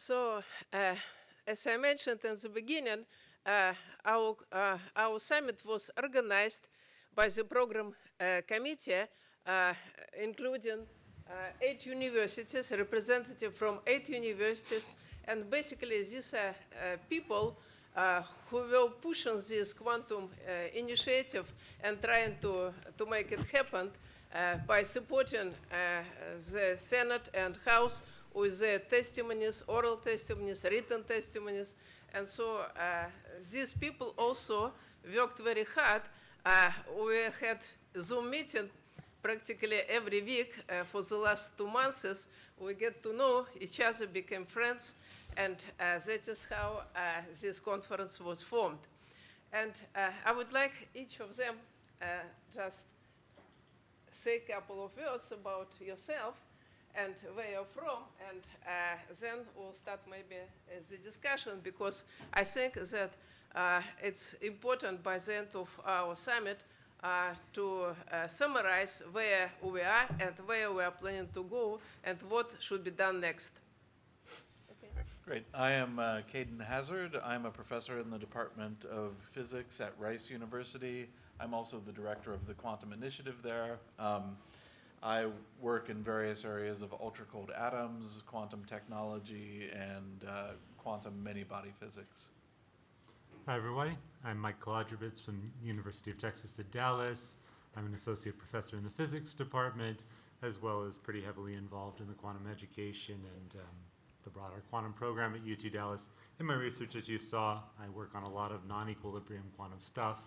So, as I mentioned in the beginning, our summit was organized by the program committee, including 8 universities, representatives from 8 universities, and basically these are people who were pushing this quantum initiative and trying to make it happen by supporting the Senate and House with their testimonies, oral testimonies, written testimonies. And so these people also worked very hard. We had Zoom meeting practically every week for the last 2 months. We get to know each other, became friends, and that is how this conference was formed. And I would like each of them just say a couple of words about yourself and where you're from, and then we'll start maybe the discussion, because I think that it's important by the end of our summit to summarize where we are and where we are planning to go and what should be done next. Okay. Great. I am Caden Hazzard. I'm a professor in the Department of Physics at Rice University. I'm also the director of the Quantum Initiative there. I work in various areas of ultra-cold atoms, quantum technology, and quantum many-body physics. Hi, everybody. I'm Mike Kolodrubetz from University of Texas at Dallas. I'm an associate professor in the physics department, as well as pretty heavily involved in the quantum education and the broader quantum program at UT Dallas. In my research, as you saw, I work on a lot of non-equilibrium quantum stuff,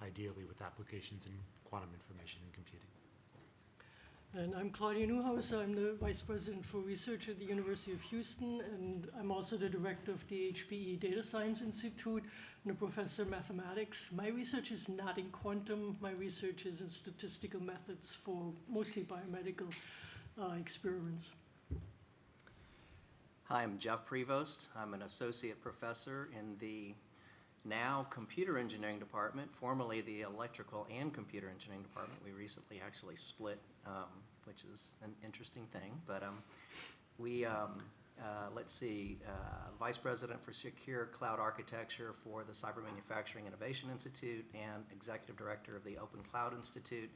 ideally with applications in quantum information and computing. And I'm Claudia Neuhauser. I'm the Vice President for Research at the University of Houston, and I'm also the Director of the HPE Data Science Institute and a Professor of Mathematics. My research is not in quantum. My research is in statistical methods for mostly biomedical experiments. Hi, I'm Jeff Prevost. I'm an Associate Professor in the now Computer Engineering Department, formerly the Electrical and Computer Engineering Department. We recently actually split, which is an interesting thing. But Vice President for Secure Cloud Architecture for the Cyber Manufacturing Innovation Institute and Executive Director of the Open Cloud Institute.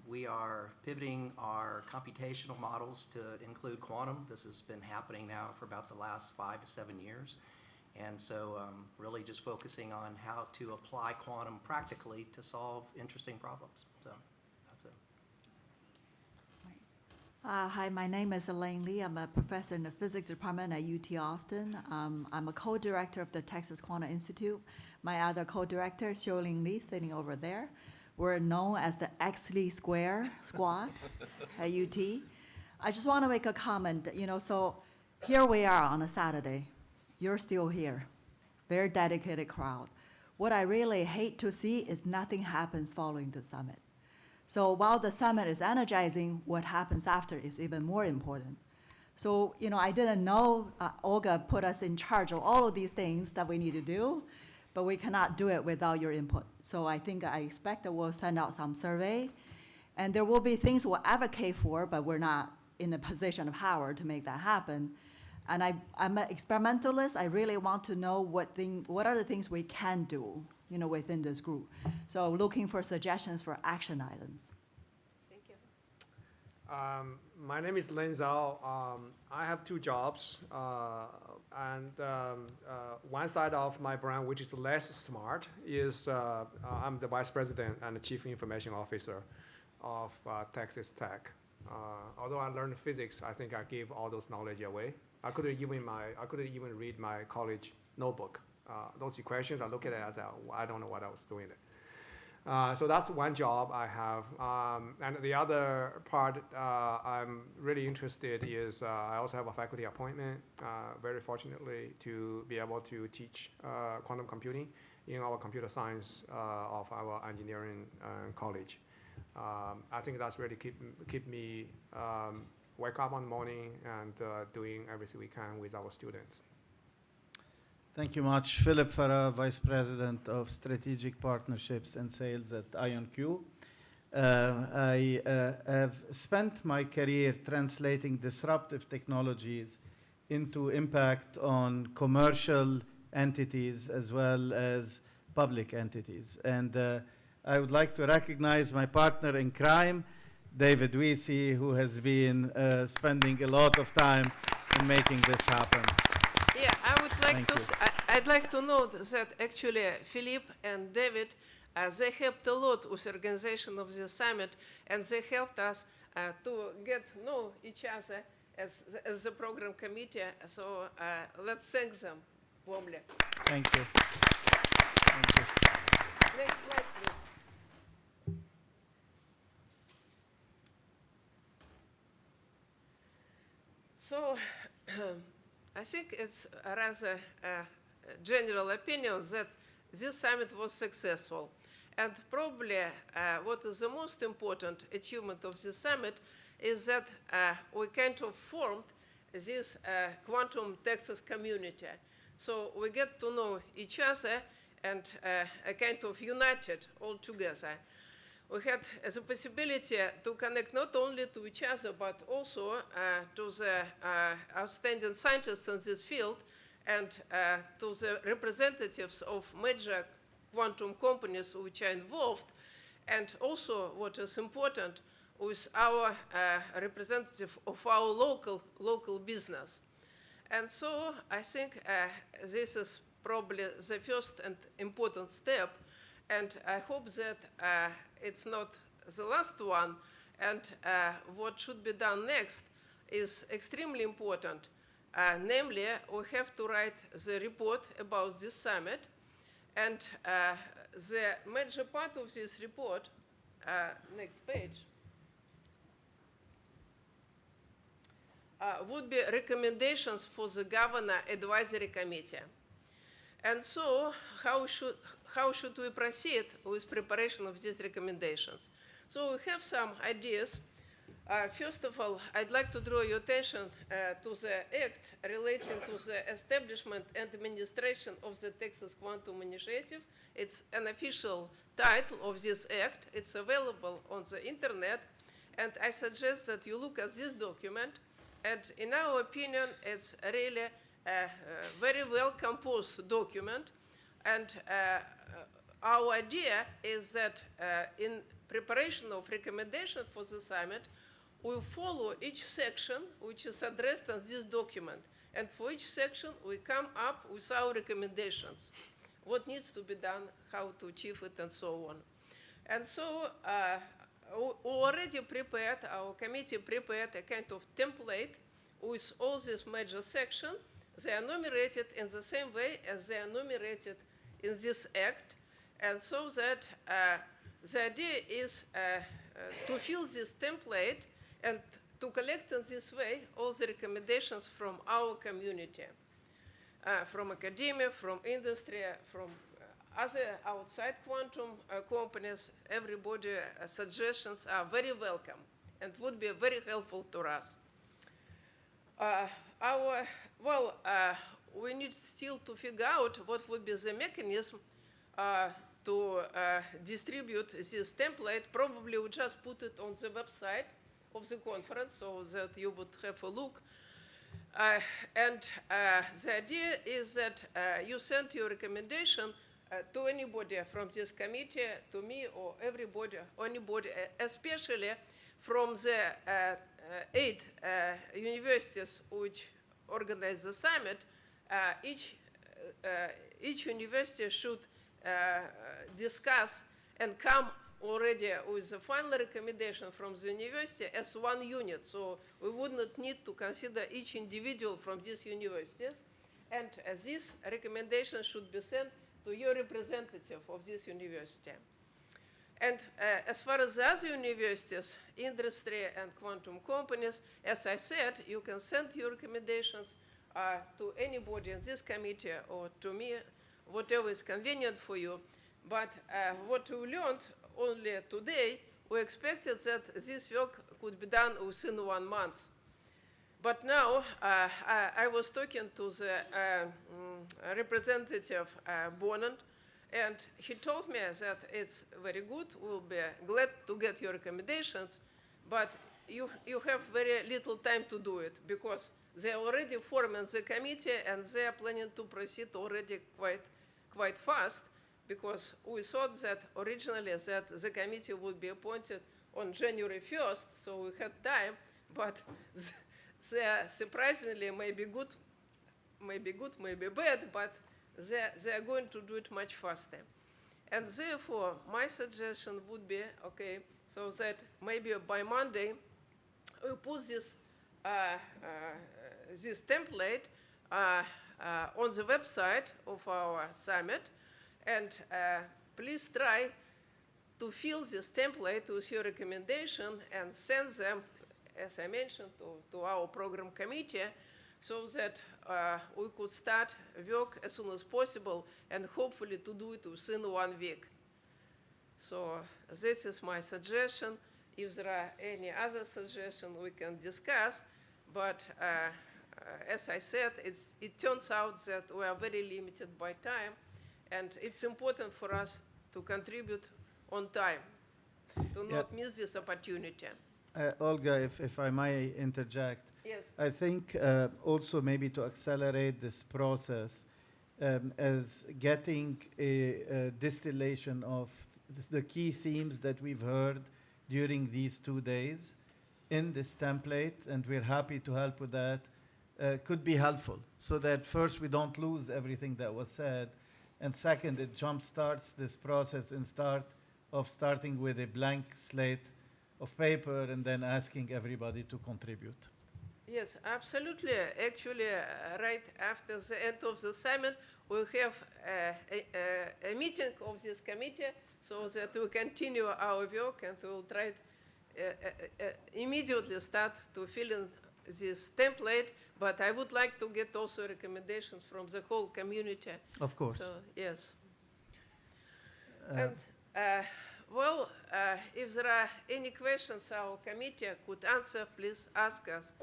We are pivoting our computational models to include quantum. This has been happening now for about the last 5 to 7 years. And so really just focusing on how to apply quantum practically to solve interesting problems. So that's it. Hi, my name is Elaine Lee. I'm a professor in the physics department at UT Austin. I'm a co-director of the Texas Quantum Institute. My other co-director, Xiaoqin Lee, sitting over there. We're known as the X-Lee Square Squad at UT. I just want to make a comment. So here we are on a Saturday. You're still here. Very dedicated crowd. What I really hate to see is nothing happens following the summit. So while the summit is energizing, what happens after is even more important. So, I didn't know Olga put us in charge of all of these things that we need to do, but we cannot do it without your input. So I expect that we'll send out some survey, and there will be things we'll advocate for, but we're not in a position of power to make that happen. And I'm an experimentalist. I really want to know what are the things we can do, within this group. So looking for suggestions for action items. Thank you. My name is Len Zhou. I have 2 jobs, and one side of my brain, which is less smart, is I'm the Vice President and the Chief Information Officer of Texas Tech. Although I learned physics, I think I gave all those knowledge away. I couldn't even read my college notebook. Those equations, I look at it as I don't know what I was doing. So that's one job I have. And the other part I'm really interested is I also have a faculty appointment, very fortunately, to be able to teach quantum computing in our computer science of our engineering college. I think that's really keep me wake up in the morning and doing everything we can with our students. Thank you much. Philip Farah, Vice President of Strategic Partnerships and Sales at IonQ. I have spent my career translating disruptive technologies into impact on commercial entities as well as public entities. And I would like to recognize my partner in crime, David Weesey, who has been spending a lot of time in making this happen. Yeah, I would like Thank to. you. I'd like to note that actually Philippe and David, they helped a lot with organization of the summit, and they helped us to get know each other as the program committee. So let's thank them warmly. Thank you. Thank you. Next slide, please. So I think it's a rather general opinion that this summit was successful. And probably what is the most important achievement of this summit is that we kind of formed this quantum Texas community. So we get to know each other and kind of united all together. We had the possibility to connect not only to each other, but also to the outstanding scientists in this field and to the representatives of major quantum companies which are involved, and also what is important with our representative of our local business. And so I think this is probably the first and important step, and I hope that it's not the last one, and what should be done next is extremely important. Namely, we have to write the report about this summit, and the major part of this report, next page, would be recommendations for the Governor Advisory Committee. And so how should we proceed with preparation of these recommendations? So we have some ideas. First of all, I'd like to draw your attention to the act relating to the establishment and administration of the Texas Quantum Initiative. It's an official title of this act. It's available on the internet. And I suggest that you look at this document. And in our opinion, it's really a very well composed document. And our idea is that in preparation of recommendation for the summit, we follow each section which is addressed in this document. And for each section, we come up with our recommendations, what needs to be done, how to achieve it, and so on. And so we already prepared, our committee prepared a kind of template with all these major sections. They are enumerated in the same way as they are enumerated in this act. And so that the idea is to fill this template and to collect in this way all the recommendations from our community, from academia, from industry, from other outside quantum companies. Everybody suggestions are very welcome and would be very helpful to us. We need still to figure out what would be the mechanism to distribute this template. Probably we just put it on the website of the conference so that you would have a look. The idea is that you send your recommendation to anybody from this committee, to me, or everybody, or anybody, especially from the 8 universities which organize the summit. Each university should discuss and come already with the final recommendation from the university as one unit. So we would not need to consider each individual from these universities. And this recommendation should be sent to your representative of this university. And as far as the other universities, industry and quantum companies, as I said, you can send your recommendations to anybody in this committee or to me, whatever is convenient for you. But what we learned only today, we expected that this work could be done within 1 month. But now I was talking to the representative Bonant, and he told me that it's very good. We'll be glad to get your recommendations, but you have very little time to do it because they are already forming the committee, and they are planning to proceed already quite fast, because we thought that originally that the committee would be appointed on January 1st, so we had time, but they are surprisingly maybe good, maybe bad, but they are going to do it much faster. And therefore, my suggestion would be, okay, so that maybe by Monday, we put this template on the website of our summit, and please try to fill this template with your recommendation and send them, as I mentioned, to our program committee, so that we could start work as soon as possible and hopefully to do it within 1 week. So this is my suggestion. If there are any other suggestions, we can discuss. But as I said, it turns out that we are very limited by time, and it's important for us to contribute on time, to not miss this opportunity. Olga, if I may interject, Yes. I think also maybe to accelerate this process as getting a distillation of the key themes that we've heard during these 2 days in this template, and we're happy to help with that, could be helpful, so that first we don't lose everything that was said, and second, it jumpstarts this process starting with a blank slate of paper and then asking everybody to contribute. Yes, absolutely. Actually, right after the end of the summit, we'll have a meeting of this committee so that we continue our work, and we'll try immediately start to fill in this template. But I would like to get also recommendations from the whole community. Of course. So, yes. Uh, If there are any questions our committee could answer, please ask us.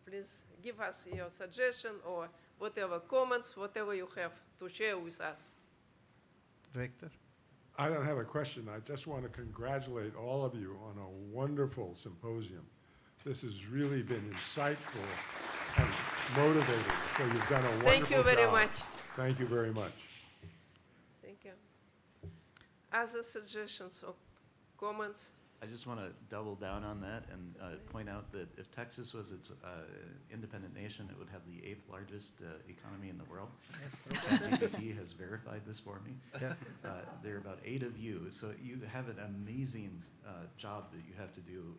Please give us your suggestion or whatever comments, whatever you have to share with us. Victor? I don't have a question. I just want to congratulate all of you on a wonderful symposium. This has really been insightful and motivating. So you've done a wonderful job. Thank you very much. Thank you very much. Thank you. Other suggestions or comments? I just want to double down on that and point out that if Texas was its independent nation, it would have the 8th largest economy in the world. ChatGPT has verified this for me. Yeah. There are about 8 of you, so you have an amazing job that you have to do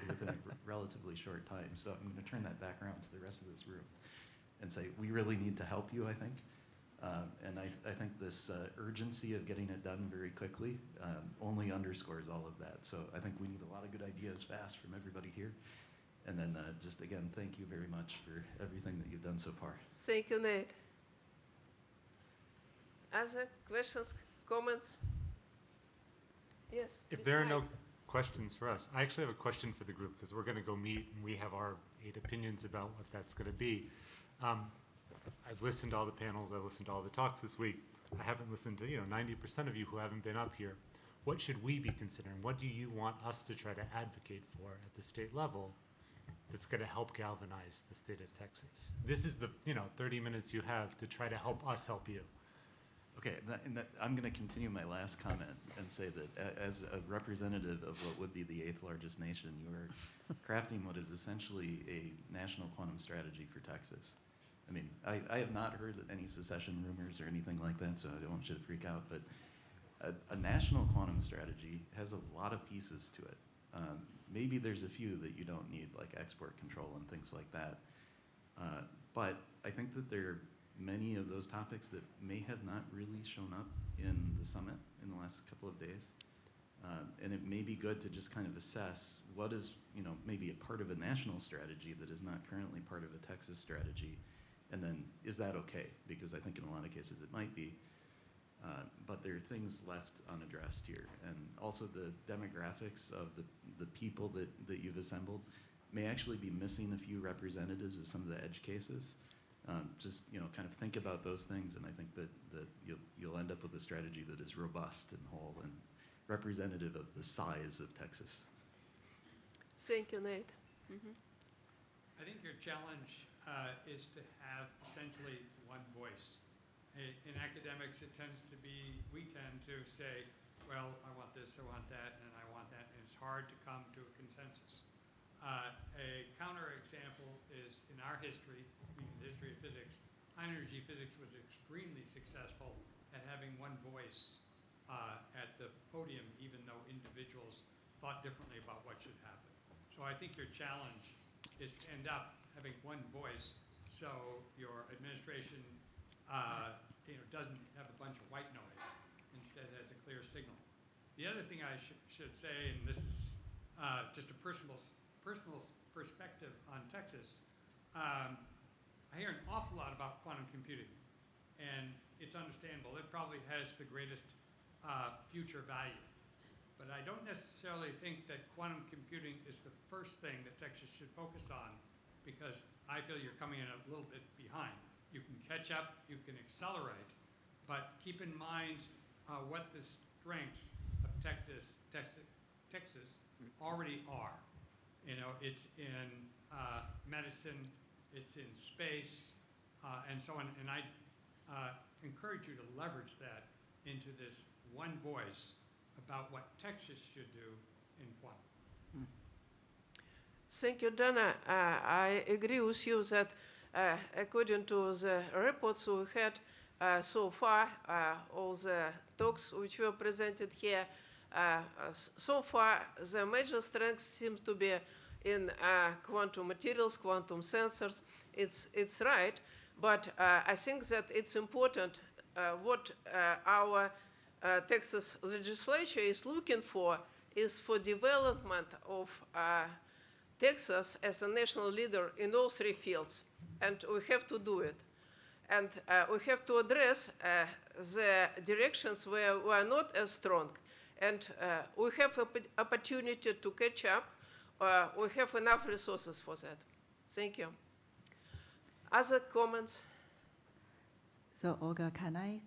within a relatively short time. So I'm going to turn that back around to the rest of this room and say, we really need to help you, I think. And I think this urgency of getting it done very quickly only underscores all of that. So I think we need a lot of good ideas fast from everybody here. And then just again, thank you very much for everything that you've done so far. Thank you, Nate. Other questions, comments? Yes. If Ms. there are Mike. no questions for us, I actually have a question for the group, because we're going to go meet and we have our 8 opinions about what that's going to be. I've listened to all the panels, I've listened to all the talks this week. I haven't listened to 90% of you who haven't been up here. What should we be considering? What do you want us to try to advocate for at the state level that's going to help galvanize the state of Texas? This is the 30 minutes you have to try to help us help you. Okay, I'm going to continue my last comment and say that as a representative of what would be the 8th largest nation, you are crafting what is essentially a national quantum strategy for Texas. I mean, I have not heard any secession rumors or anything like that, so I don't want you to freak out, but a national quantum strategy has a lot of pieces to it. Maybe there's a few that you don't need, like export control and things like that. But I think that there are many of those topics that may have not really shown up in the summit in the last couple of days. And it may be good to just kind of assess what is, maybe a part of a national strategy that is not currently part of a Texas strategy. And then, is that okay? Because I think in a lot of cases it might be. But there are things left unaddressed here. And also the demographics of the people that you've assembled may actually be missing a few representatives of some of the edge cases. Just, kind of think about those things, and I think that you'll end up with a strategy that is robust and whole and representative of the size of Texas. Thank you, Nate. I think your challenge is to have essentially one voice. In academics, it tends to be, we tend to say, well, I want this, I want that, and I want that, and it's hard to come to a consensus. A counterexample is in our history, in the history of physics, high energy physics was extremely successful at having one voice at the podium, even though individuals thought differently about what should happen. So I think your challenge is to end up having one voice, so your administration doesn't have a bunch of white noise, instead has a clear signal. The other thing I should say, and this is just a personal perspective on Texas, I hear an awful lot about quantum computing, and it's understandable. It probably has the greatest future value. But I don't necessarily think that quantum computing is the first thing that Texas should focus on, because I feel you're coming in a little bit behind. You can catch up, you can accelerate, but keep in mind what the strengths of Texas already are. It's in medicine, it's in space, and so on. And I encourage you to leverage that into this one voice about what Texas should do in quantum. Thank you, Dana. I agree with you that according to the reports we had so far, all the talks which were presented here, so far the major strength seems to be in quantum materials, quantum sensors. It's right, but I think that it's important what our Texas legislature is looking for is for development of Texas as a national leader in all three fields, and we have to do it. And we have to address the directions where we are not as strong, and we have an opportunity to catch up. We have enough resources for that. Thank you. Other comments? So Olga, can I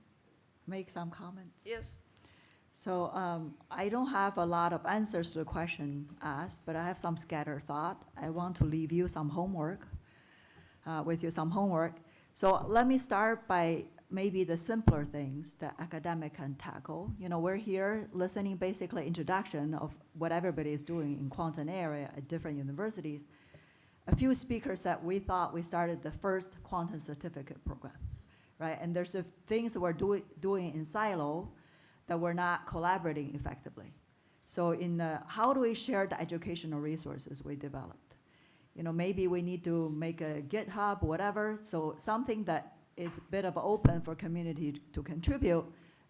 make some comments? Yes. So I don't have a lot of answers to the question asked, but I have some scattered thought. I want to leave you some homework, So let me start by maybe the simpler things that academic can tackle. We're here listening basically introduction of what everybody is doing in quantum area at different universities. A few speakers said we thought we started the first quantum certificate program, right? And there's things we're doing in silo that we're not collaborating effectively. So how do we share the educational resources we developed? Maybe we need to make a GitHub, whatever, so something that is a bit of open for community to contribute,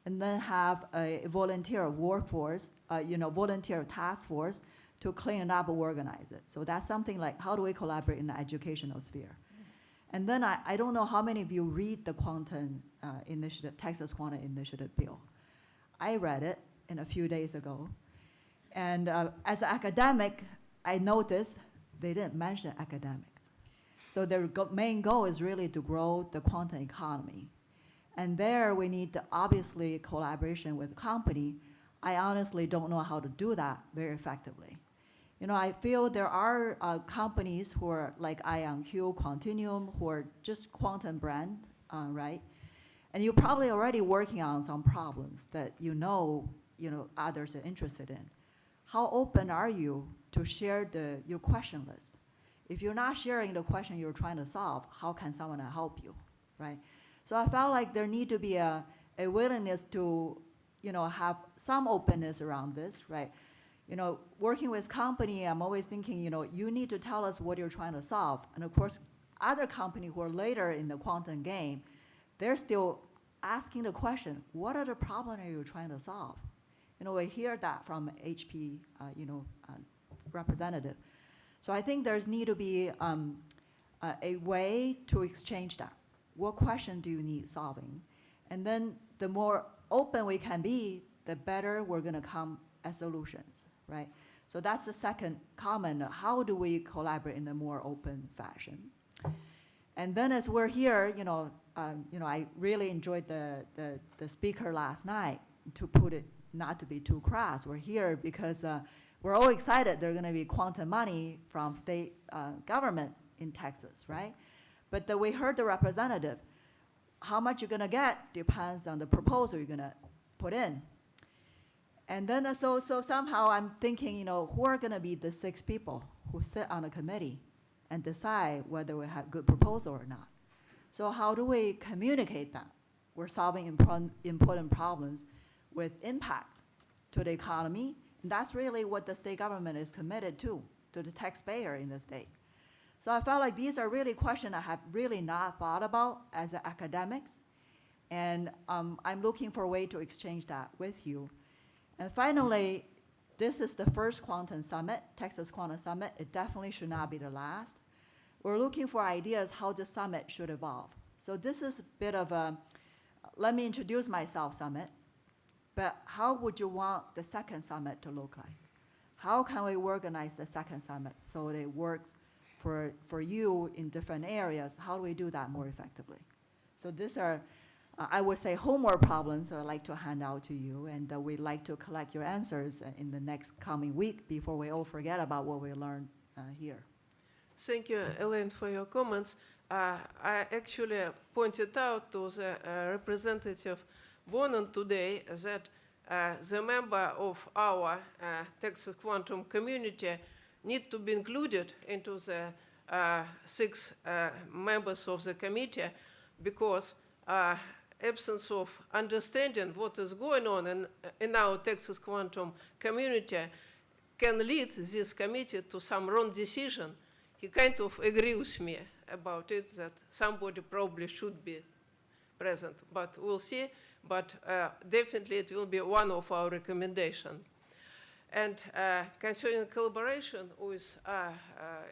and then have a volunteer workforce, volunteer task force to clean it up and organize it. So that's something like, how do we collaborate in the educational sphere? And then I don't know how many of you read the quantum initiative, Texas Quantum Initiative bill. I read it a few days ago. And as an academic, I noticed they didn't mention academics. So their main goal is really to grow the quantum economy. And there we need, obviously, collaboration with company. I honestly don't know how to do that very effectively. I feel there are companies who are like IonQ, Quantinuum, who are just quantum brand, right? And you're probably already working on some problems that others are interested in. How open are you to share your question list? If you're not sharing the question you're trying to solve, how can someone help you, right? So I felt like there need to be a willingness to, have some openness around this, right? Working with company, I'm always thinking, you need to tell us what you're trying to solve. And of course, other companies who are later in the quantum game, they're still asking the question, what are the problems are you trying to solve? We hear that from HP, representative. So I think there's need to be a way to exchange that. What question do you need solving? And then the more open we can be, the better we're gonna come as solutions, right? So that's the second comment. How do we collaborate in a more open fashion? And then as we're here, I really enjoyed the speaker last night. To put it, not to be too crass, we're here because we're all excited there's going to be quantum money from state government in Texas, right? But we heard the representative. How much you're gonna get depends on the proposal you're gonna put in. And then so somehow I'm thinking, who are gonna be the 6 people who sit on the committee and decide whether we have good proposal or not? So how do we communicate that? We're solving important problems with impact to the economy, and that's really what the state government is committed to the taxpayer in the state. So I felt like these are really questions I have really not thought about as academics, and I'm looking for a way to exchange that with you. And finally, this is the first Quantum Summit, Texas Quantum Summit. It definitely should not be the last. We're looking for ideas how the summit should evolve. So this is a bit of a, let me introduce myself summit, but how would you want the second summit to look like? How can we organize the second summit so that it works for you in different areas? How do we do that more effectively? So these are, I would say, homework problems I'd like to hand out to you, and we'd like to collect your answers in the next coming week before we all forget about what we learned here. Thank you, Elaine, for your comments. I actually pointed out to the representative Bonan today that the member of our Texas Quantum community need to be included into the 6 members of the committee, because absence of understanding what is going on in our Texas Quantum community can lead this committee to some wrong decision. He kind of agrees with me about it, that somebody probably should be present, but we'll see. But definitely it will be one of our recommendations. And concerning collaboration with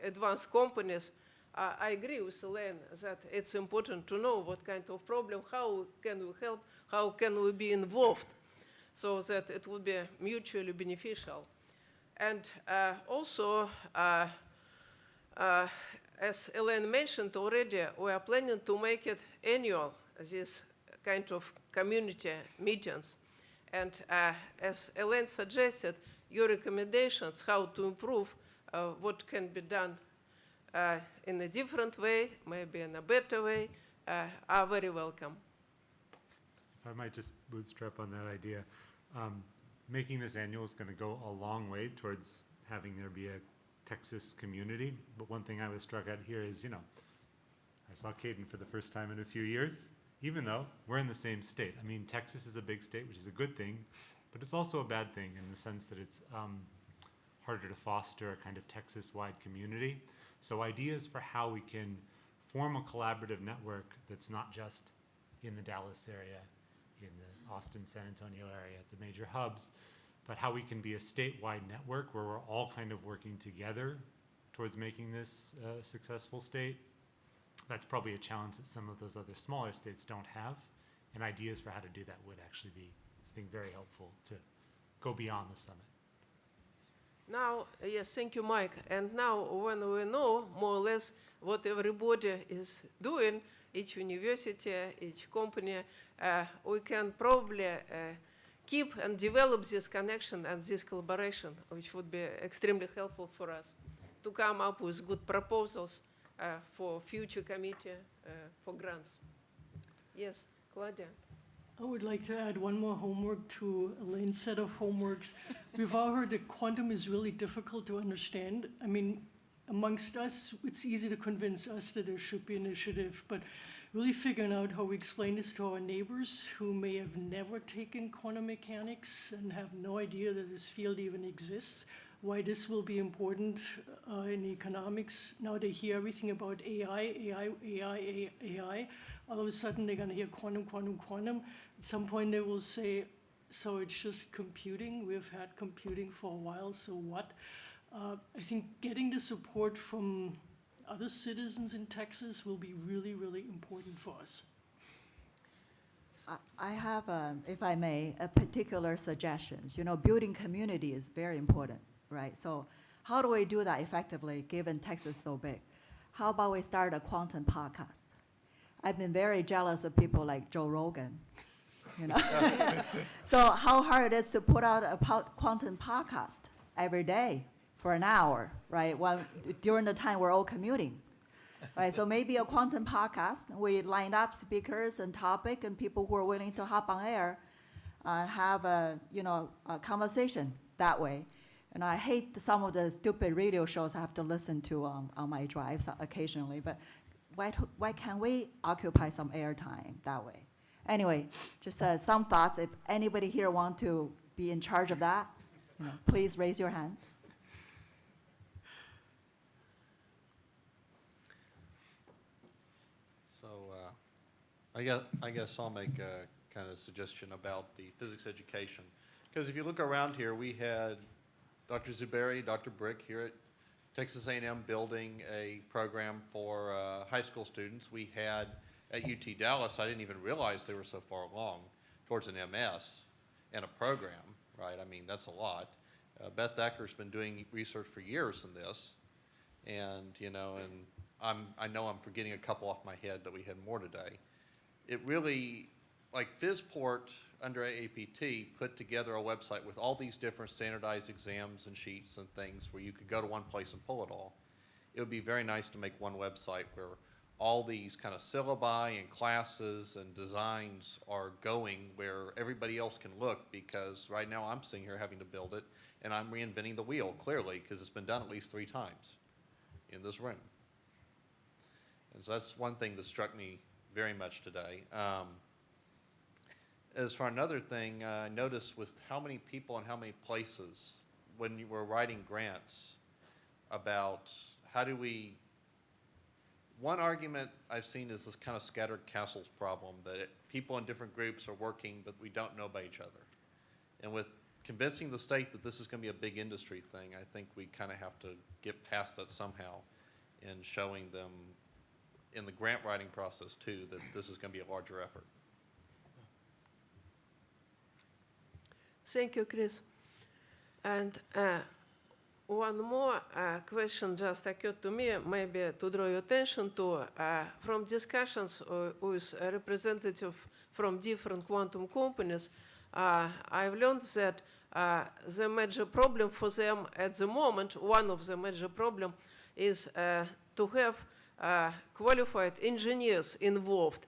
advanced companies, I agree with Elaine that it's important to know what kind of problem, how can we help, how can we be involved, so that it will be mutually beneficial. And also, as Elaine mentioned already, we are planning to make it annual, this kind of community meetings. And as Elaine suggested, your recommendations how to improve what can be done in a different way, maybe in a better way, are very welcome. If I might just bootstrap on that idea, making this annual is going to go a long way towards having there be a Texas community. But one thing I was struck at here is, I saw Caden for the first time in a few years, even though we're in the same state. I mean, Texas is a big state, which is a good thing, but it's also a bad thing in the sense that it's harder to foster a kind of Texas-wide community. So ideas for how we can form a collaborative network that's not just in the Dallas area, in the Austin, San Antonio area, at the major hubs, but how we can be a statewide network where we're all kind of working together towards making this a successful state. That's probably a challenge that some of those other smaller states don't have, and ideas for how to do that would actually be, I think, very helpful to go beyond the summit. Now, yes, thank you, Mike. And now, when we know more or less what everybody is doing, each university, each company, we can probably keep and develop this connection and this collaboration, which would be extremely helpful for us to come up with good proposals for future committee for grants. Yes, Claudia. I would like to add one more homework to Elaine's set of homeworks. We've all heard that quantum is really difficult to understand. I mean, amongst us, it's easy to convince us that there should be initiative, but really figuring out how we explain this to our neighbors who may have never taken quantum mechanics and have no idea that this field even exists, why this will be important in economics. Now they hear everything about AI. All of a sudden they're gonna hear quantum, quantum, quantum. At some point they will say, so it's just computing. We've had computing for a while, so what? I think getting the support from other citizens in Texas will be really, really important for us. I have, if I may, a particular suggestions. Building community is very important, right? So how do we do that effectively given Texas is so big? How about we start a quantum podcast? I've been very jealous of people like Joe Rogan, So how hard it is to put out a quantum podcast every day for an hour, right? During the time we're all commuting. right? So maybe a quantum podcast, we line up speakers and topic and people who are willing to hop on air, have a conversation that way. And I hate some of the stupid radio shows I have to listen to on my drives occasionally, but why can't we occupy some airtime that way? Anyway, just some thoughts. If anybody here want to be in charge of that, please raise your hand. So I guess I'll make a kind of suggestion about the physics education. Because if you look around here, we had Dr. Zuberi, Dr. Brick here at Texas A&M building a program for high school students. We had at UT Dallas, I didn't even realize they were so far along towards an MS and a program, right? I mean, that's a lot. Beth Ecker's been doing research for years in this. And, I know I'm forgetting a couple off my head, but we had more today. It really, like Phizport under AAPT put together a website with all these different standardized exams and sheets and things where you could go to one place and pull it all. It would be very nice to make one website where all these kind of syllabi and classes and designs are going where everybody else can look, because right now I'm sitting here having to build it and I'm reinventing the wheel, clearly, because it's been done at least 3 times in this room. And so that's one thing that struck me very much today. As for another thing, I noticed with how many people and how many places when you were writing grants about how do we, one argument I've seen is this kind of scattered castles problem, that people in different groups are working but we don't know about each other. And with convincing the state that this is going to be a big industry thing, I think we kind of have to get past that somehow in showing them in the grant writing process too that this is going to be a larger effort. Thank you, Chris. And one more question just occurred to me, maybe to draw your attention to, from discussions with a representative from different quantum companies, I've learned that the major problem for them at the moment, one of the major problems, is to have qualified engineers involved,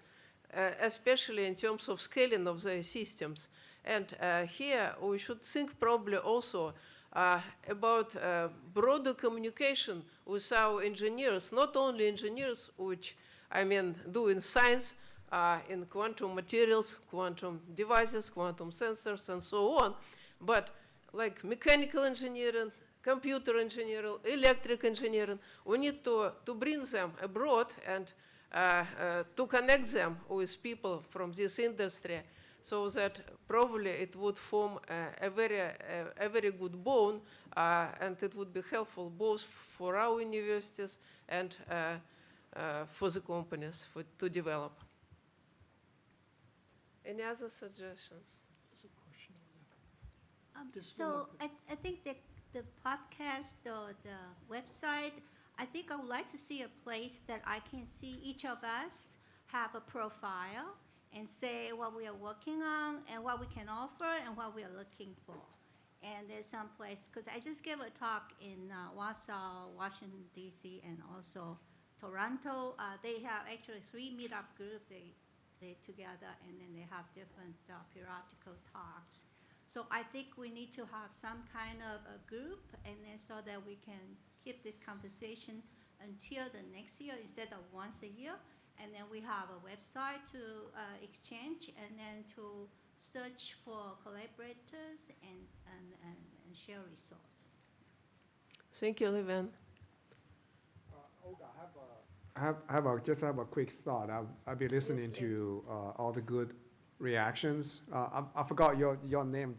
especially in terms of scaling of their systems. And here we should think probably also about broader communication with our engineers, not only engineers, which doing science in quantum materials, quantum devices, quantum sensors, and so on, but like mechanical engineering, computer engineering, electric engineering. We need to bring them abroad and to connect them with people from this industry, so that probably it would form a very good bone, and it would be helpful both for our universities and for the companies to develop. Any other suggestions? So I think the podcast or the website, I think I would like to see a place that I can see each of us have a profile and say what we are working on and what we can offer and what we are looking for. And there's some place, because I just gave a talk in Warsaw, Washington, D.C., and also Toronto. They have actually 3 meetup groups. They together, and then they have different periodical talks. So I think we need to have some kind of a group, and then so that we can keep this conversation until the next year instead of once a year. And then we have a website to exchange, and then to search for collaborators and share resource. Thank you, Levan. Olga, I have a quick thought. I've been listening to all the good reactions. I forgot your name.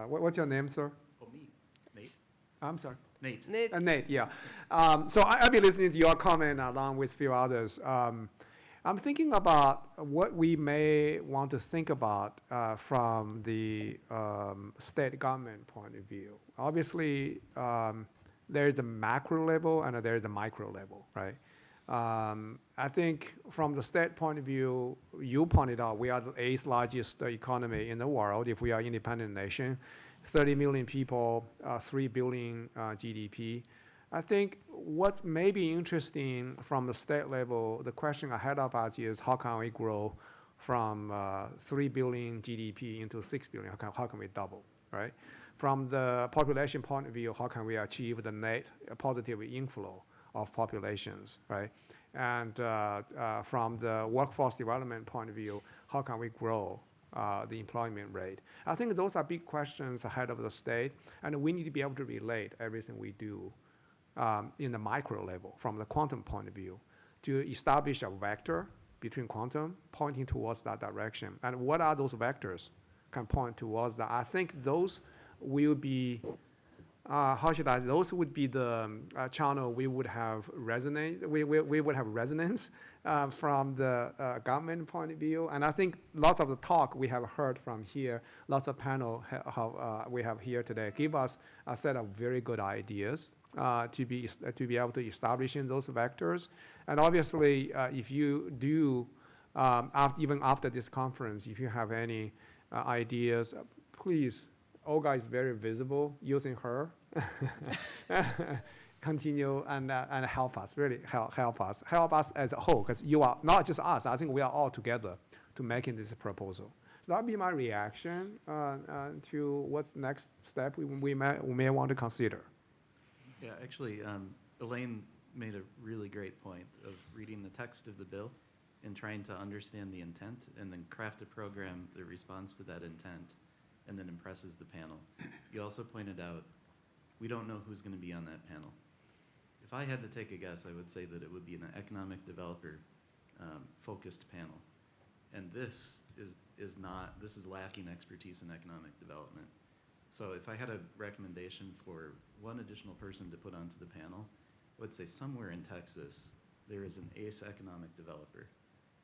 What's your name, sir? Oh, me, Nate. I'm sorry. Nate. Nate, yeah. So I've been listening to your comment along with a few others. I'm thinking about what we may want to think about from the state government point of view. Obviously, there is a macro level and there is a micro level, right? I think from the state point of view, you pointed out we are the 8th largest economy in the world if we are an independent nation. 30 million people, 3 billion GDP. I think what's maybe interesting from the state level, the question ahead of us is how can we grow from 3 billion GDP into 6 billion? How can we double, right? From the population point of view, how can we achieve the net positive inflow of populations, right? And from the workforce development point of view, how can we grow the employment rate? I think those are big questions ahead of the state, and we need to be able to relate everything we do in the micro level, from the quantum point of view, to establish a vector between quantum pointing towards that direction. And what are those vectors can point towards that? I think those will be, those would be the channel we would have resonate, we would have resonance from the government point of view. And I think lots of the talk we have heard from here, lots of panel we have here today, give us a set of very good ideas to be able to establish in those vectors. And obviously, if you do, even after this conference, if you have any ideas, please, Olga is very visible, using her. Continue and help us, really help us as a whole, because you are not just us, I think we are all together to making this proposal. That'd be my reaction to what's the next step we may want to consider. Yeah, actually, Elaine made a really great point of reading the text of the bill and trying to understand the intent and then craft a program that responds to that intent and then impresses the panel. You also pointed out, we don't know who's going to be on that panel. If I had to take a guess, I would say that it would be an economic developer focused panel. And this is lacking expertise in economic development. So if I had a recommendation for one additional person to put onto the panel, I would say somewhere in Texas, there is an ace economic developer.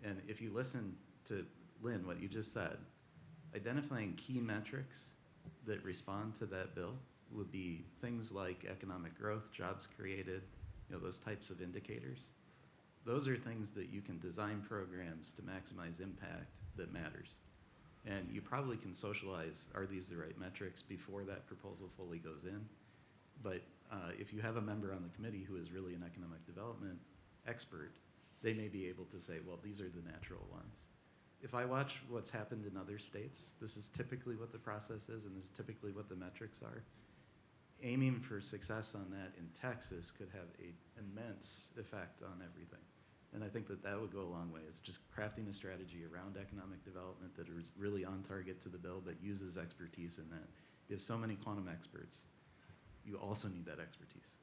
And if you listen to Lynn, what you just said, identifying key metrics that respond to that bill would be things like economic growth, jobs created, those types of indicators. Those are things that you can design programs to maximize impact that matters. And you probably can socialize, are these the right metrics, before that proposal fully goes in. But if you have a member on the committee who is really an economic development expert, they may be able to say, well, these are the natural ones. If I watch what's happened in other states, this is typically what the process is, and this is typically what the metrics are. Aiming for success on that in Texas could have an immense effect on everything. And I think that would go a long way. It's just crafting a strategy around economic development that is really on target to the bill, but uses expertise in that. You have so many quantum experts. You also need that expertise.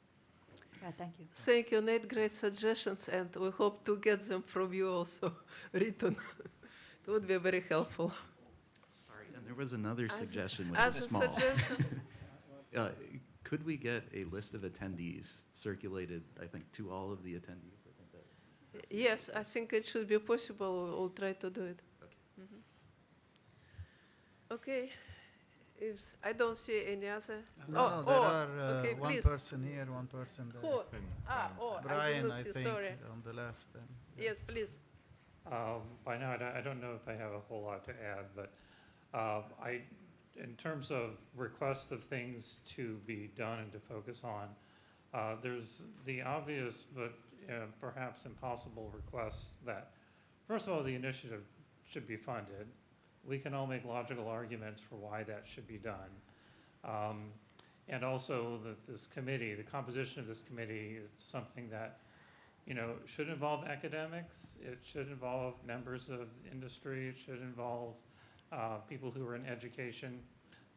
Yeah, thank you. Thank you, Nate. Great suggestions, and we hope to get them from you also written. It would be very helpful. Sorry, and there was another suggestion, which as is a small. suggestion, Could we get a list of attendees circulated, I think, to all of the attendees? I think that's yes, I think it should be possible. We'll try to do it. Okay. Okay. I don't see any other. No, there are okay, one please. person here, one person there. Who? Brian's I Brian, didn't I see. think, Sorry. on the left. Yes, please. By now, I don't know if I have a whole lot to add, but in terms of requests of things to be done and to focus on, there's the obvious but perhaps impossible requests that, first of all, the initiative should be funded. We can all make logical arguments for why that should be done. And also that this committee, the composition of this committee, is something that should involve academics, it should involve members of industry, it should involve people who are in education.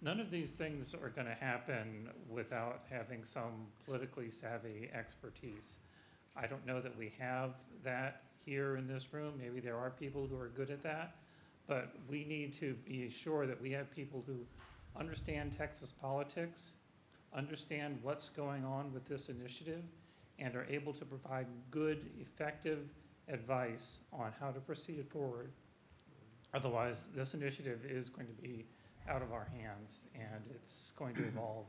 None of these things are going to happen without having some politically savvy expertise. I don't know that we have that here in this room. Maybe there are people who are good at that, but we need to be sure that we have people who understand Texas politics, understand what's going on with this initiative, and are able to provide good, effective advice on how to proceed forward. Otherwise, this initiative is going to be out of our hands, and it's going to evolve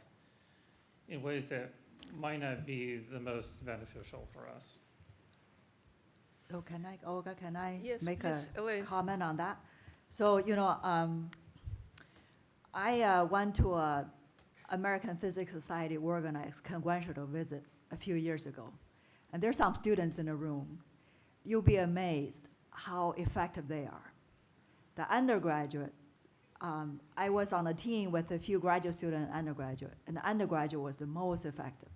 in ways that might not be the most beneficial for us. So Olga, can I Yes, make please, a Elaine. comment on that? So, I went to a American Physics Society organized congressional visit a few years ago. And there's some students in the room. You'll be amazed how effective they are. The undergraduate, I was on a team with a few graduate students and undergraduate, and the undergraduate was the most effective.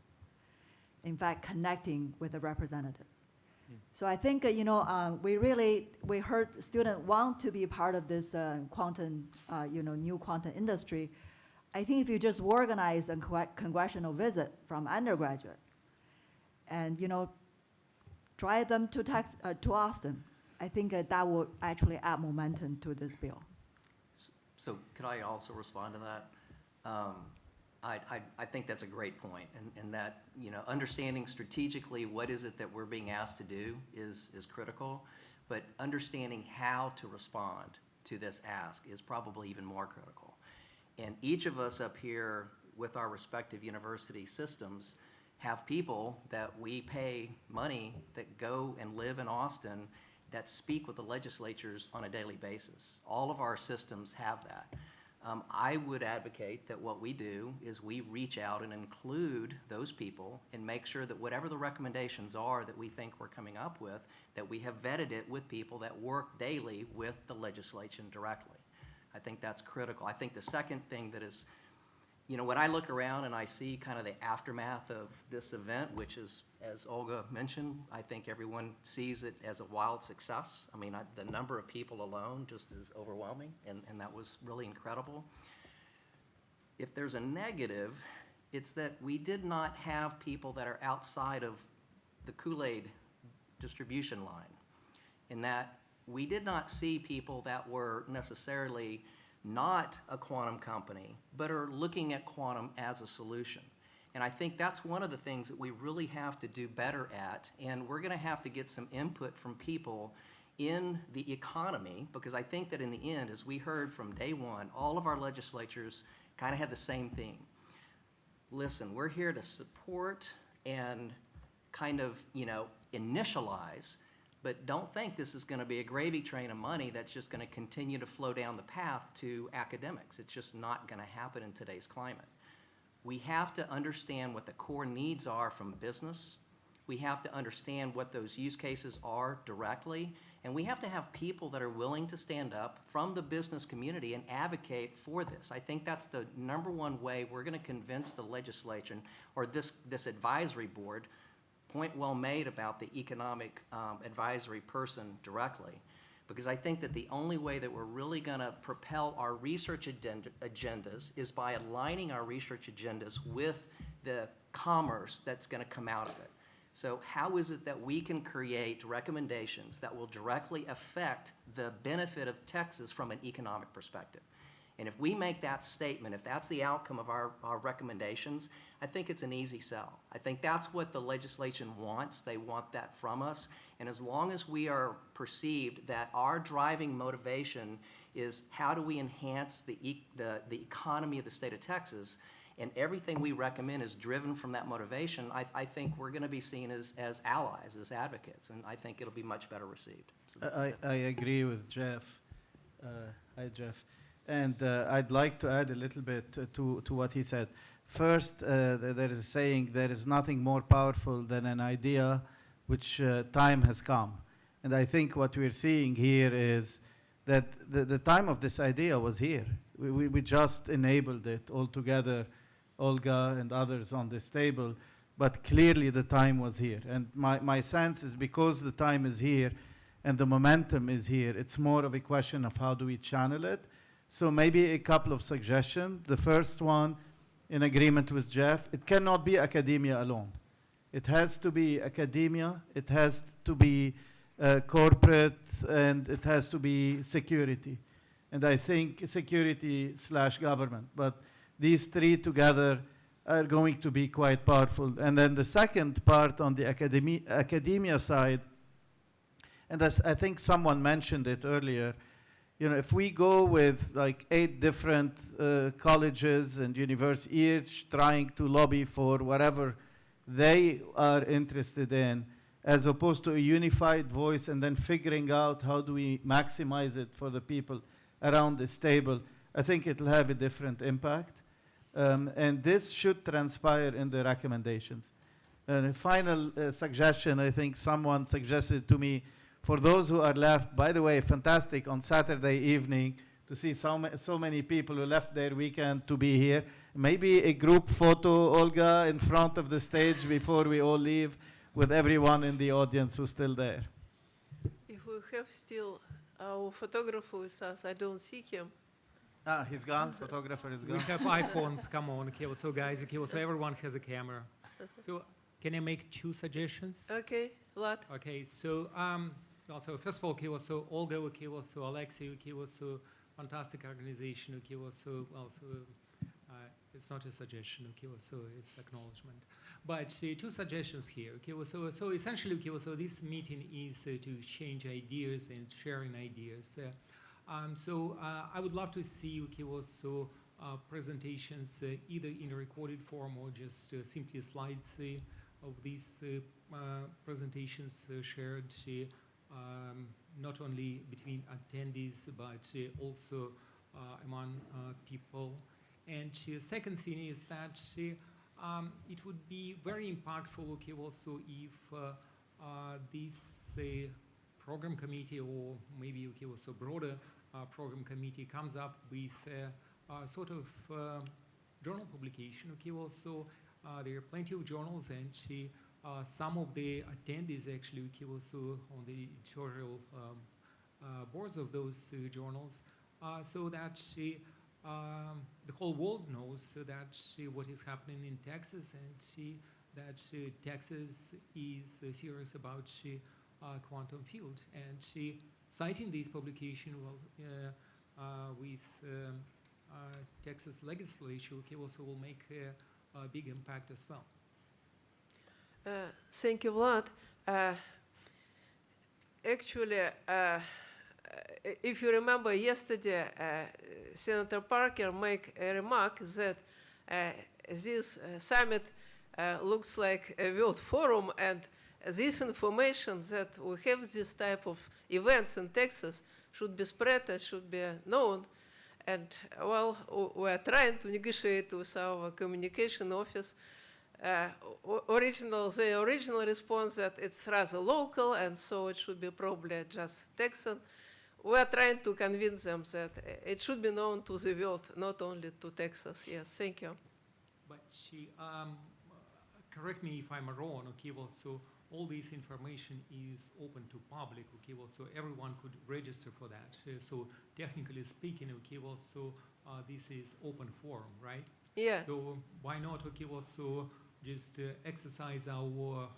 In fact, connecting with the representative. So I think, we heard students want to be part of this quantum, new quantum industry. I think if you just organize a congressional visit from undergraduate and, drive them to Austin, I think that would actually add momentum to this bill. So could I also respond to that? I think that's a great point, and that, understanding strategically what is it that we're being asked to do is critical, but understanding how to respond to this ask is probably even more critical. And each of us up here with our respective university systems have people that we pay money that go and live in Austin that speak with the legislatures on a daily basis. All of our systems have that. I would advocate that what we do is we reach out and include those people and make sure that whatever the recommendations are that we think we're coming up with, that we have vetted it with people that work daily with the legislation directly. I think that's critical. I think the second thing that is, when I look around and I see kind of the aftermath of this event, which is, as Olga mentioned, I think everyone sees it as a wild success. I mean, the number of people alone just is overwhelming, and that was really incredible. If there's a negative, it's that we did not have people that are outside of the Kool-Aid distribution line, in that we did not see people that were necessarily not a quantum company, but are looking at quantum as a solution. And I think that's one of the things that we really have to do better at, and we're gonna have to get some input from people in the economy, because I think that in the end, as we heard from day one, all of our legislatures kind of had the same theme. Listen, we're here to support and kind of, initialize, but don't think this is going to be a gravy train of money that's just going to continue to flow down the path to academics. It's just not going to happen in today's climate. We have to understand what the core needs are from business. We have to understand what those use cases are directly, and we have to have people that are willing to stand up from the business community and advocate for this. I think that's the number one way we're going to convince the legislature or this advisory board. Point well made about the economic advisory person directly, because I think that the only way that we're really going to propel our research agendas is by aligning our research agendas with the commerce that's going to come out of it. So how is it that we can create recommendations that will directly affect the benefit of Texas from an economic perspective? And if we make that statement, if that's the outcome of our recommendations, I think it's an easy sell. I think that's what the legislation wants. They want that from us. And as long as we are perceived that our driving motivation is how do we enhance the economy of the state of Texas, and everything we recommend is driven from that motivation, I think we're going to be seen as allies, as advocates, and I think it'll be much better received. So I agree with Jeff. Hi, Jeff. And I'd like to add a little bit to what he said. First, there is a saying, there is nothing more powerful than an idea which time has come. And I think what we're seeing here is that the time of this idea was here. We just enabled it all together, Olga and others on this table, but clearly the time was here. And my sense is because the time is here and the momentum is here, it's more of a question of how do we channel it. So maybe a couple of suggestions. The first one, in agreement with Jeff, it cannot be academia alone. It has to be academia, it has to be corporate, and it has to be security. And I think security/government. But these three together are going to be quite powerful. And then the second part on the academia side, and as I think someone mentioned it earlier, if we go with like 8 different colleges and universities, each trying to lobby for whatever they are interested in, as opposed to a unified voice and then figuring out how do we maximize it for the people around this table, I think it'll have a different impact. And this should transpire in the recommendations. And a final suggestion, I think someone suggested to me, for those who are left, by the way, fantastic on Saturday evening to see so many people who left their weekend to be here. Maybe a group photo, Olga, in front of the stage before we all leave with everyone in the audience who's still there. If we have still our photographer with us, I don't see him. Ah, he's gone, photographer is We gone. have iPhones, come on, okay, so guys, okay, so everyone has a camera. So can I make 2 suggestions? Okay, Vlad. Okay, so also first of all, okay, so Olga, okay, so Alexei, okay, so fantastic organization, okay, so also it's not a suggestion, okay, so it's acknowledgement. But 2 suggestions here, okay, so essentially, okay, so this meeting is to exchange ideas and sharing ideas. So I would love to see, okay, so presentations either in a recorded form or just simply slides of these presentations shared not only between attendees but also among people. And second thing is that it would be very impactful, okay, also if this program committee or maybe okay, also broader program committee comes up with sort of journal publication. Okay, also there are plenty of journals, and some of the attendees actually okay, also on the editorial boards of those journals, so that the whole world knows that what is happening in Texas, and that Texas is serious about quantum field, and citing this publication with Texas legislature okay, also will make a big impact as well. Thank you, Vlad. Actually, if you remember yesterday, Senator Parker made a remark that this summit looks like a world forum, and this information that we have this type of events in Texas should be spread and should be known. And well, we are trying to negotiate with our communication office. The original response that it's rather local, and so it should be probably just Texan. We are trying to convince them that it should be known to the world, not only to Texas. Yes, thank you. But correct me if I'm wrong, okay, well, so all this information is open to public, okay, well, so everyone could register for that. So technically speaking, okay, well, so this is open forum, right? Yeah. So why not, okay, well, so just exercise our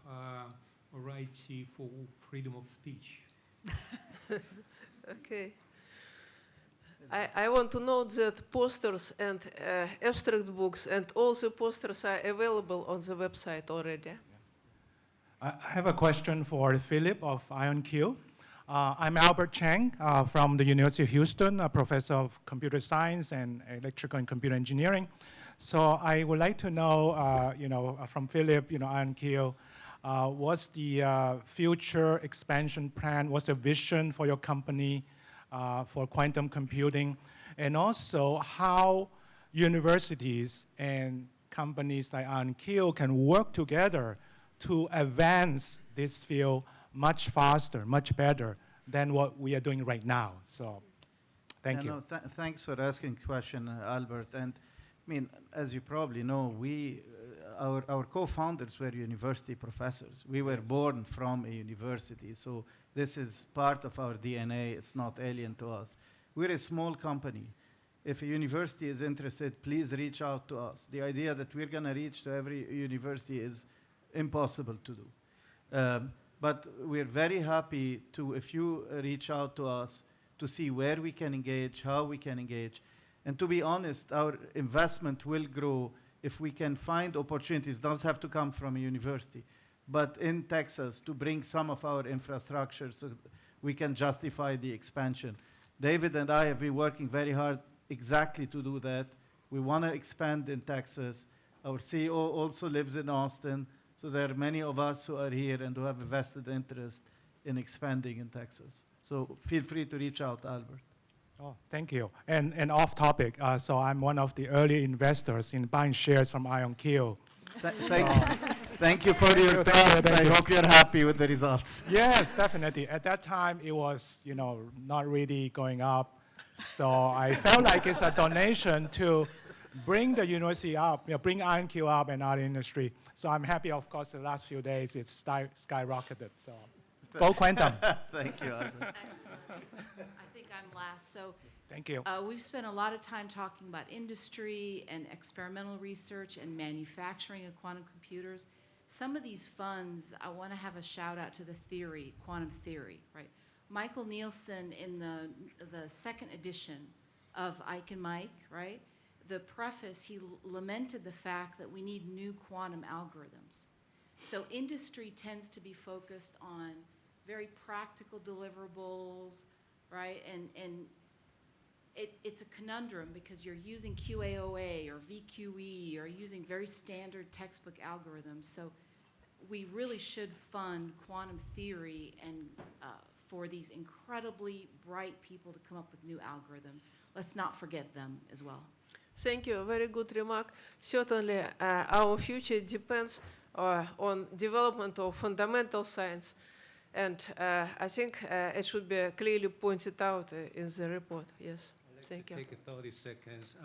right for freedom of speech. Okay. I want to note that posters and abstract books and all the posters are available on the website already. I have a question for Philip of IonQ. I'm Albert Chang from the University of Houston, a professor of computer science and electrical and computer engineering. So I would like to know, from Philip, IonQ, what's the future expansion plan? What's the vision for your company for quantum computing? And also how universities and companies like IonQ can work together to advance this field much faster, much better than what we are doing right now. So thank you. No, thanks for asking the question, Albert. And I mean, as you probably know, our co-founders were university professors. We were born from a university, so this is part of our DNA. It's not alien to us. We're a small company. If a university is interested, please reach out to us. The idea that we're going to reach to every university is impossible to do. But we're very happy to, if you reach out to us, to see where we can engage, how we can engage. And to be honest, our investment will grow if we can find opportunities. It does have to come from a university, but in Texas to bring some of our infrastructure so we can justify the expansion. David and I have been working very hard exactly to do that. We want to expand in Texas. Our CEO also lives in Austin, so there are many of us who are here and who have a vested interest in expanding in Texas. So feel free to reach out, Albert. Oh, thank you. And off topic, so I'm one of the early investors in buying shares from IonQ. Thank you for your trust. I hope you're happy with the results. Yes, definitely. At that time, it was, not really going up. So I felt like it's a donation to bring the university up, bring IonQ up and our industry. So I'm happy, of course, the last few days it's skyrocketed. So go Quantum. Thank you, Hazzard. Excellent. I think I'm last. So Thank you. we've spent a lot of time talking about industry and experimental research and manufacturing of quantum computers. Some of these funds, I want to have a shout out to the theory, quantum theory, right? Michael Nielsen in the second edition of Ike and Mike, right? The preface, he lamented the fact that we need new quantum algorithms. So industry tends to be focused on very practical deliverables, right? And it's a conundrum because you're using QAOA or VQE or using very standard textbook algorithms. So we really should fund quantum theory and for these incredibly bright people to come up with new algorithms. Let's not forget them as well. Thank you. Very good remark. Certainly, our future depends on development of fundamental science, and I think it should be clearly pointed out in the report. Yes. Thank you. Take 30 seconds.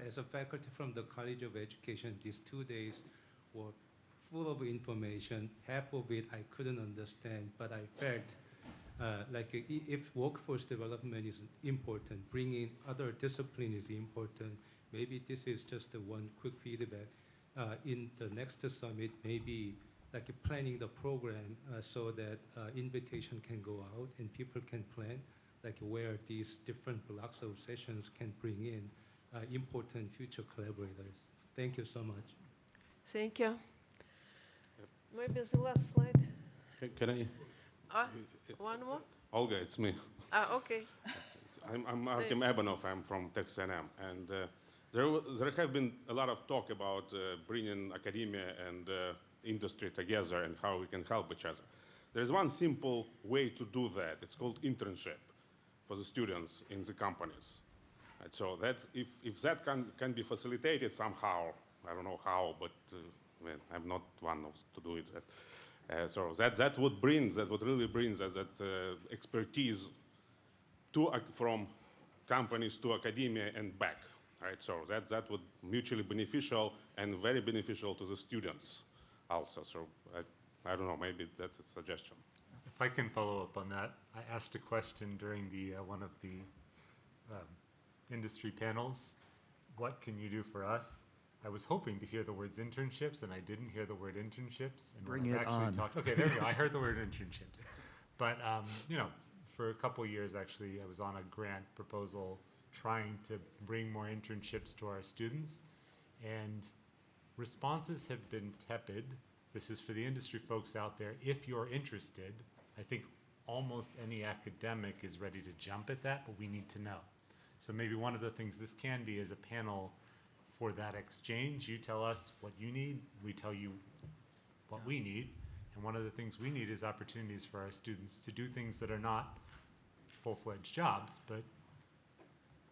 As a faculty from the College of Education, these 2 days were full of information. Half of it I couldn't understand, but I felt if workforce development is important, bringing other discipline is important. Maybe this is just one quick feedback. In the next summit, maybe planning the program so that invitation can go out and people can plan where these different blocks of sessions can bring in important future collaborators. Thank you so much. Thank you. Maybe the last slide. Can I? One more? Olga, it's me. Okay. I'm Artem Ebanov. I'm from Texas A&M. And there have been a lot of talk about bringing academia and industry together and how we can help each other. There's one simple way to do that. It's called internship for the students in the companies. And so that's, if that can be facilitated somehow, I don't know how, but I'm not one to do it. So that would really bring that expertise from companies to academia and back, right? So that would mutually beneficial and very beneficial to the students also. So I don't know, maybe that's a suggestion. If I can follow up on that, I asked a question during the one of the industry panels. What can you do for us? I was hoping to hear the words internships, and I didn't hear the word internships. And Bring it on. Okay, there we go. I heard the word internships. But, for a couple of years, actually, I was on a grant proposal trying to bring more internships to our students. And responses have been tepid. This is for the industry folks out there. If you're interested, I think almost any academic is ready to jump at that, but we need to know. So maybe one of the things this can be is a panel for that exchange. You tell us what you need, we tell you what we need, and one of the things we need is opportunities for our students to do things that are not full-fledged jobs, but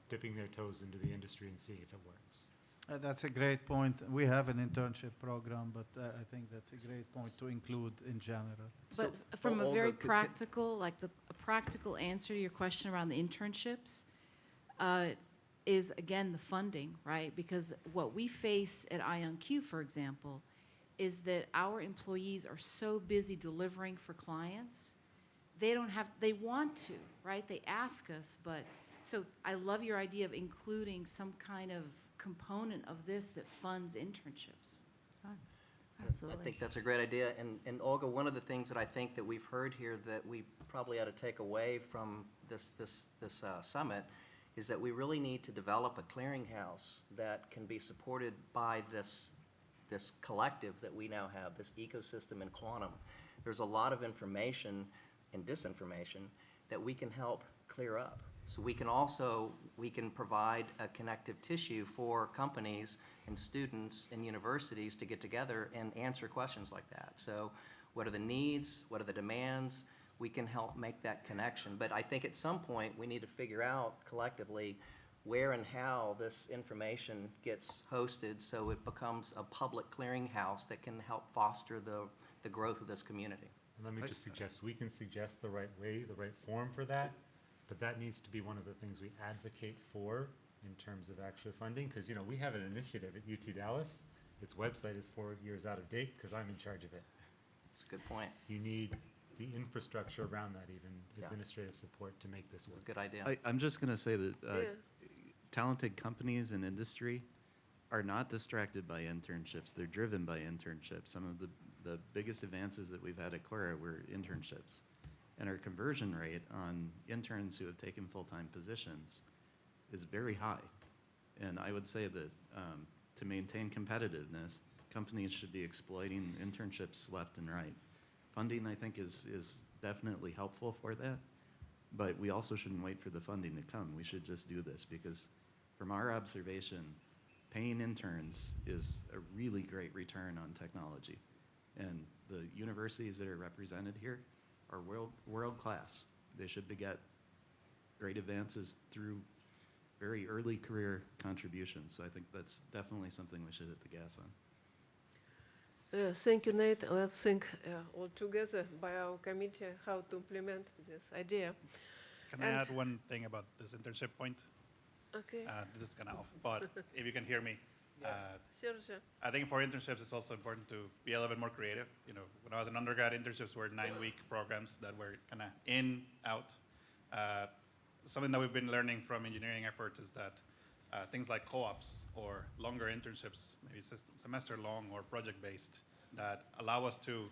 dipping their toes into the industry and see if it works. That's a great point. We have an internship program, but I think that's a great point to include in general. But from a very practical, a practical answer to your question around the internships, is again the funding, right? Because what we face at IonQ, for example, is that our employees are so busy delivering for clients, they want to, right? They ask us, but, so I love your idea of including some kind of component of this that funds internships. Absolutely. I think that's a great idea. And Olga, one of the things that I think that we've heard here that we probably ought to take away from this summit is that we really need to develop a clearinghouse that can be supported by this collective that we now have, this ecosystem in quantum. There's a lot of information and disinformation that we can help clear up. So we can provide a connective tissue for companies and students and universities to get together and answer questions like that. So what are the needs? What are the demands? We can help make that connection. But I think at some point we need to figure out collectively where and how this information gets hosted so it becomes a public clearinghouse that can help foster the growth of this community. And let me just suggest, we can suggest the right way, the right form for that, but that needs to be one of the things we advocate for in terms of actual funding, because, you know, we have an initiative at UT Dallas. Its website is 4 years out of date because I'm in charge of it. That's a good point. You need the infrastructure around that, even administrative support, to make this work. Good idea. I'm just going to say that talented companies and industry are not distracted by internships. They're driven by internships. Some of the biggest advances that we've had at Cora were internships. And our conversion rate on interns who have taken full-time positions is very high. And I would say that to maintain competitiveness, companies should be exploiting internships left and right. Funding, I think, is definitely helpful for that, but we also shouldn't wait for the funding to come. We should just do this because from our observation, paying interns is a really great return on technology. And the universities that are represented here are world class. They should beget great advances through very early career contributions. So I think that's definitely something we should hit the gas on. Thank you, Nate. Let's think all together by our committee how to implement this idea. Can I add one thing about this internship point? Okay. This is kind of off, but if you can hear me. Sergio. I think for internships, it's also important to be a little bit more creative. You know, when I was an undergrad, internships were 9-week programs that were kind of in, out. Something that we've been learning from engineering efforts is that things like co-ops or longer internships, maybe semester long or project-based, that allow us to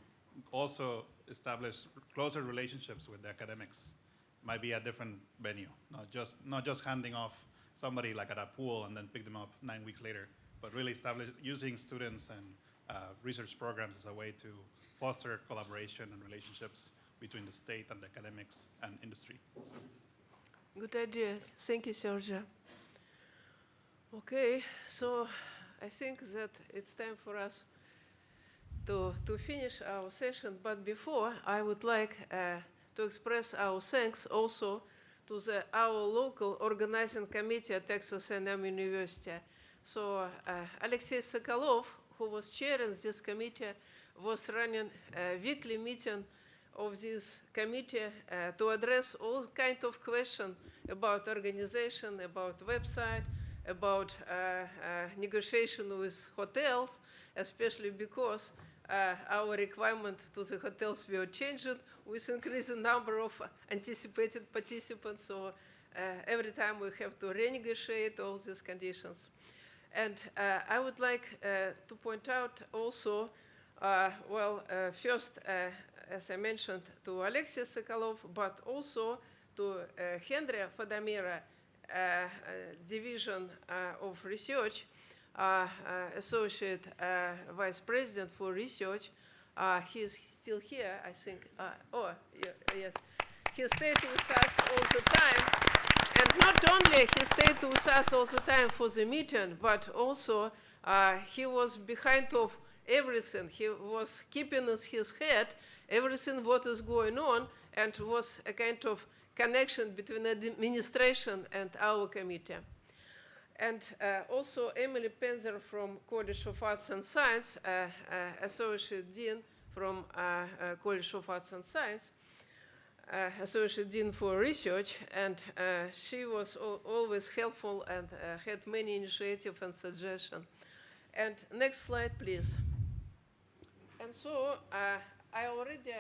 also establish closer relationships with the academics. Might be a different venue, not just handing off somebody like at a pool and then pick them up 9 weeks later, but really using students and research programs as a way to foster collaboration and relationships between the state and the academics and industry. So. Good idea. Thank you, Sergio. Okay, so I think that it's time for us to finish our session, but before, I would like to express our thanks also to our local organizing committee at Texas A&M University. So Alexei Sokolov, who was chairing this committee, was running a weekly meeting of this committee to address all kinds of questions about organization, about website, about negotiation with hotels, especially because our requirement to the hotels were changed with increasing number of anticipated participants. So every time we have to renegotiate all these conditions. And I would like to point out also, first, as I mentioned, to Alexei Sokolov, but also to Henry Fodomira, Division of Research, Associate Vice President for Research. He's still here, I think. Yes. He stayed with us all the time. And not only he stayed with us all the time for the meeting, but also he was behind of everything. He was keeping in his head everything what is going on, and was a kind of connection between the administration and our committee. And also Emily Penzer from College of Arts and Science, Associate Dean from College of Arts and Science, Associate Dean for Research, and she was always helpful and had many initiatives and suggestions. And next slide, please. And so I already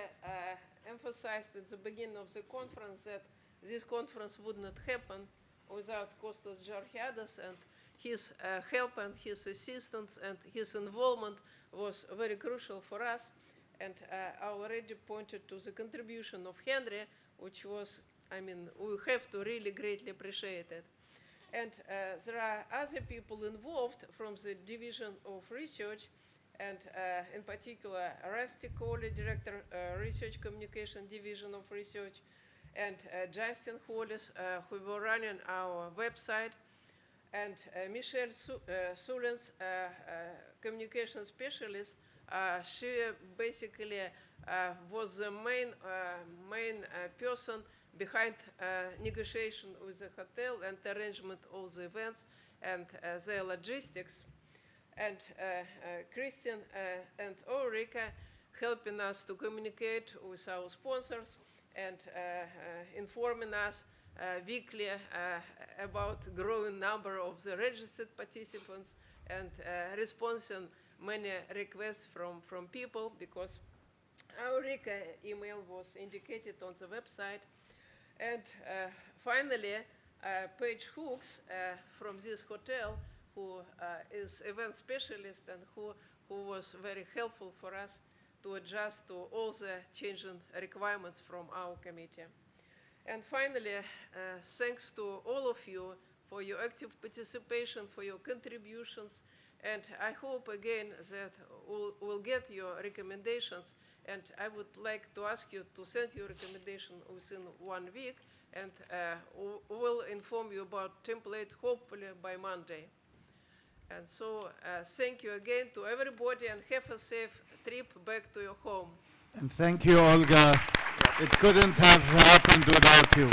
emphasized at the beginning of the conference that this conference would not happen without Kostas Georgiadis, and his help and his assistance and his involvement was very crucial for us. And I already pointed to the contribution of Henry, which was, I mean, we have to really greatly appreciate it. And there are other people involved from the Division of Research, and in particular, Rusty Coley, Director, Research Communication Division of Research, and Justin Hollis, who were running our website, and Michelle Sulens, communication specialist. She basically was the main person behind negotiation with the hotel and arrangement of the events and their logistics. And Christian and Ulrika helping us to communicate with our sponsors and informing us weekly about growing number of the registered participants and responding many requests from people, because our email was indicated on the website. And finally, Paige Hooks from this hotel, who is event specialist and who was very helpful for us to adjust to all the changing requirements from our committee. And finally, thanks to all of you for your active participation, for your contributions, and I hope again that we'll get your recommendations, and I would like to ask you to send your recommendation within 1 week, and we'll inform you about template hopefully by Monday. And so thank you again to everybody, and have a safe trip back to your home. And thank you, Olga. It couldn't have happened without you.